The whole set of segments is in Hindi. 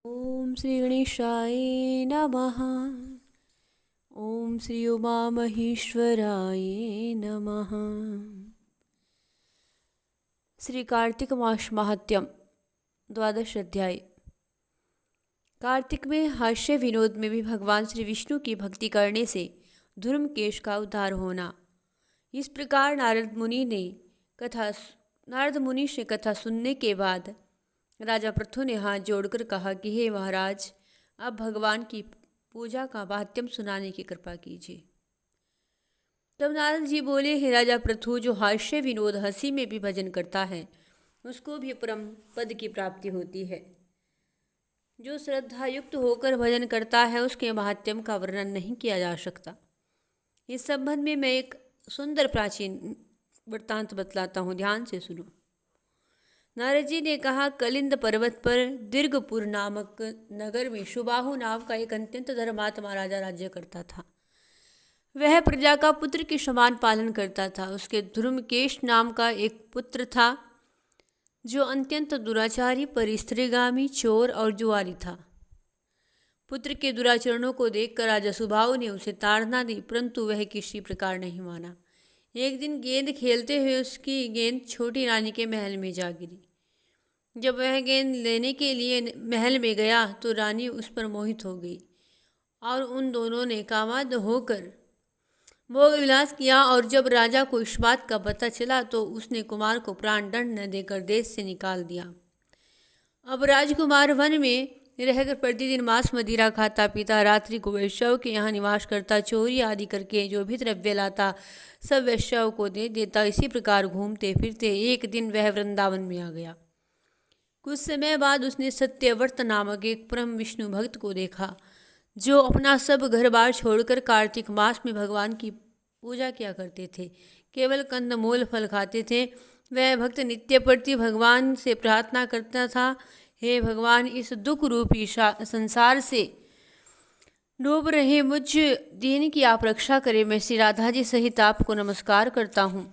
ओम श्री गणेशाय नमः। ओम श्री उमा महेश्वराय नमः। श्री कार्तिक मास महात्म्यम द्वादश अध्याय। कार्तिक में हास्य विनोद में भी भगवान श्री विष्णु की भक्ति करने से धर्मकेश का उद्धार होना। इस प्रकार नारद मुनि से कथा सुनने के बाद राजा पृथु ने हाथ जोड़कर कहा कि हे महाराज, अब भगवान की पूजा का वाह्यम सुनाने की कृपा कीजिए। तब नारद जी बोले, हे राजा पृथु, जो हास्य विनोद हंसी में भी भजन करता है उसको भी परम पद की प्राप्ति होती है। जो श्रद्धा युक्त होकर भजन करता है उसके महात्म्य का वर्णन नहीं किया जा सकता। इस संबंध में मैं एक सुंदर प्राचीन वृत्तांत बतलाता हूँ, ध्यान से सुनो। नारद जी ने कहा, कलिंद पर्वत पर दीर्घपुर नामक नगर में सुबाहु नाम का एक अत्यंत धर्मात्मा राजा राज्य करता था। वह प्रजा का पुत्र के समान पालन करता था। उसके धर्मकेश नाम का एक पुत्र था जो अत्यंत दुराचारी, परिस्त्रीगामी, चोर और जुआरी था। पुत्र के दुराचरणों को देखकर राजा सुबाहु ने उसे ताड़ना दी, परंतु वह किसी प्रकार नहीं माना। एक दिन गेंद खेलते हुए उसकी गेंद छोटी रानी के महल में जा गिरी। जब वह गेंद लेने के लिए महल में गया तो रानी उस पर मोहित हो गई और उन दोनों ने कामाद होकर भोग विलास किया। और जब राजा को इस बात का पता चला तो उसने कुमार को प्राण दंड न देकर देश से निकाल दिया। अब राजकुमार वन में रहकर प्रतिदिन मांस मदिरा खाता पीता, रात्रि को वैश्याओं के यहाँ निवास करता, चोरी आदि करके जो भी द्रव्य लाता सब वैश्याओं को दे देता। इसी प्रकार घूमते फिरते एक दिन वह वृंदावन में आ गया। कुछ समय बाद उसने सत्यव्रत नामक एक परम विष्णु भक्त को देखा जो अपना सब घर बार छोड़कर कार्तिक मास में भगवान की पूजा किया करते थे, केवल कंदमूल फल खाते थे। वह भक्त नित्य प्रति भगवान से प्रार्थना करता था, हे भगवान, इस दुख रूपी संसार से डूब रहे मुझ दीन की आप रक्षा करें। मैं श्री राधा जी सहित आपको नमस्कार करता हूँ।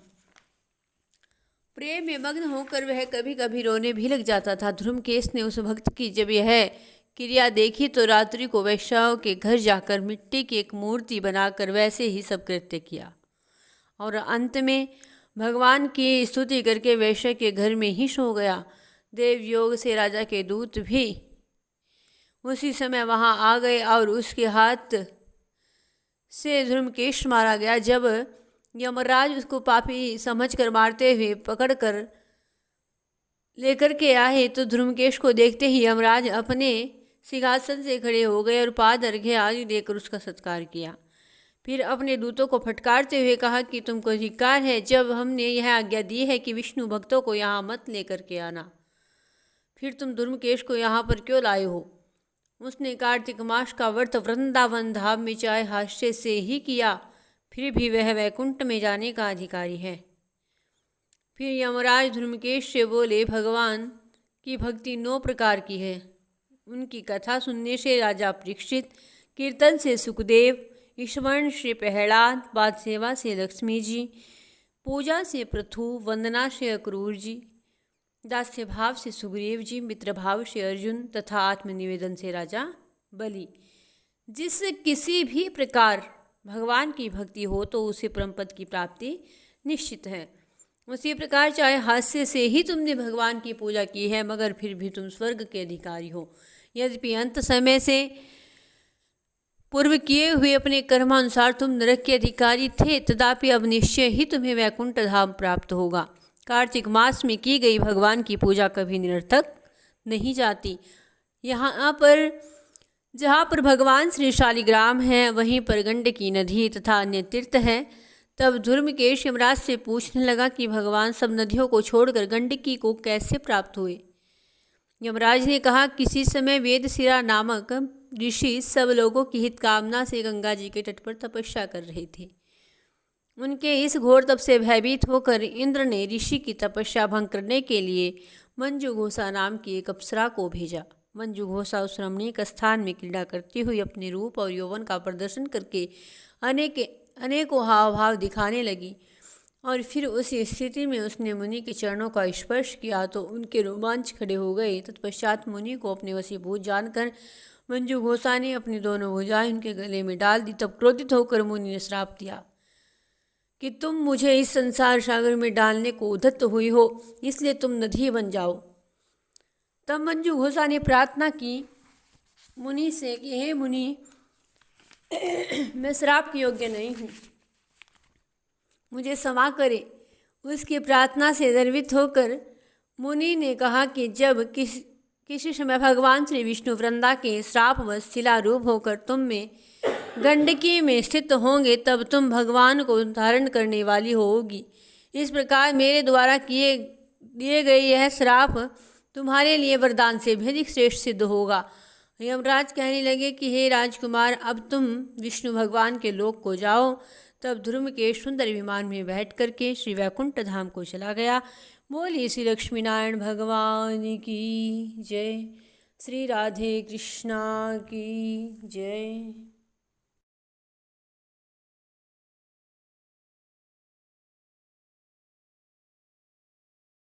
प्रेम में मग्न होकर वह कभी कभी रोने भी लग जाता था। धर्मकेश ने उस भक्त की जब यह क्रिया देखी तो रात्रि को वैश्याओं के घर जाकर मिट्टी की एक मूर्ति बनाकर वैसे ही सब कृत्य किया और अंत में भगवान की स्तुति करके वैश्य के घर में ही सो गया। देव योग से राजा के दूत भी उसी समय वहां आ गए और उसके हाथ से धर्मकेश मारा गया। जब यमराज उसको पापी समझकर मारते हुए पकड़कर लेकर के आए तो धर्मकेश को देखते ही यमराज अपने सिंहासन से खड़े हो गए और पाद अर्घ्य आदि देकर उसका सत्कार किया। फिर अपने दूतों को फटकारते हुए कहा कि तुमको धिक्कार है, जब हमने यह आज्ञा दी है कि विष्णु भक्तों को यहाँ मत लेकर के आना, फिर तुम धर्मकेश को यहाँ पर क्यों लाए हो। उसने कार्तिक मास का व्रत वृंदावन धाम में चाहे हास्य से ही किया, फिर भी वह वैकुंठ में जाने का अधिकारी है। फिर यमराज धर्मकेश से बोले, भगवान की भक्ति 9 प्रकार की है। उनकी कथा सुनने से राजा परीक्षित, कीर्तन से सुखदेव, स्मरण से प्रहलाद, पाद सेवा से लक्ष्मी जी, पूजा से पृथु, वंदना से अक्रूर जी, दास्य भाव से सुग्रीव जी, मित्र भाव से अर्जुन तथा आत्मनिवेदन से राजा बलि। जिस किसी भी प्रकार भगवान की भक्ति हो तो उसे परम पद की प्राप्ति निश्चित है। उसी प्रकार चाहे हास्य से ही तुमने भगवान की पूजा की है, मगर फिर भी तुम स्वर्ग के अधिकारी हो। यद्यपि अंत समय से पूर्व किए हुए अपने कर्मानुसार तुम नरक के अधिकारी थे, तथापि अब निश्चय ही तुम्हें वैकुंठ धाम प्राप्त होगा। कार्तिक मास में की गई भगवान की पूजा कभी निरर्थक नहीं जाती। यहाँ पर जहाँ पर भगवान श्री शालिग्राम है वहीं पर गंडकी नदी तथा अन्य तीर्थ है। तब धर्मकेश यमराज से पूछने लगा कि भगवान सब नदियों को छोड़कर गंडकी को कैसे प्राप्त हुए। यमराज ने कहा, किसी समय वेदशिरा नामक ऋषि सब लोगों की हित कामना से गंगा जी के तट पर तपस्या कर रहे थे। उनके इस घोर तप से भयभीत होकर इंद्र ने ऋषि की तपस्या भंग करने के लिए मंजुघोषा नाम की एक अप्सरा को भेजा। मंजुघोषा उस रमणीक स्थान में क्रीड़ा करती हुई अपने रूप और यौवन का प्रदर्शन करके अनेकों हाव भाव दिखाने लगी। और फिर उस स्थिति में उसने मुनि के चरणों का स्पर्श किया तो उनके रोमांच खड़े हो गए। तत्पश्चात मुनि को अपने वशीभूत जानकर मंजू घोषा ने अपनी दोनों भुजाएं उनके गले में डाल दी। तब क्रोधित होकर मुनि ने श्राप दिया कि तुम मुझे इस संसार सागर में डालने को उद्यत हुई हो, इसलिए तुम नदी बन जाओ। तब मंजू घोषा ने प्रार्थना की मुनि से कि हे मुनि, मैं श्राप के योग्य नहीं हूँ, मुझे क्षमा करे। उसकी प्रार्थना से गर्वित होकर मुनि ने कहा कि जब किसी समय भगवान श्री विष्णु वृंदा के श्रापवश शिला रूप होकर तुम में गंडकी में स्थित होंगे, तब तुम भगवान को धारण करने वाली होगी। इस प्रकार मेरे द्वारा दिए गए यह श्राप तुम्हारे लिए वरदान से भी अधिक श्रेष्ठ सिद्ध होगा। यमराज कहने लगे कि हे राजकुमार, अब तुम विष्णु भगवान के लोक को जाओ। तब ध्रुमकेश सुंदर विमान में बैठ करके श्री वैकुंठ धाम को चला गया। बोलिए श्री लक्ष्मी नारायण भगवान की जय, श्री राधे कृष्णा की जय।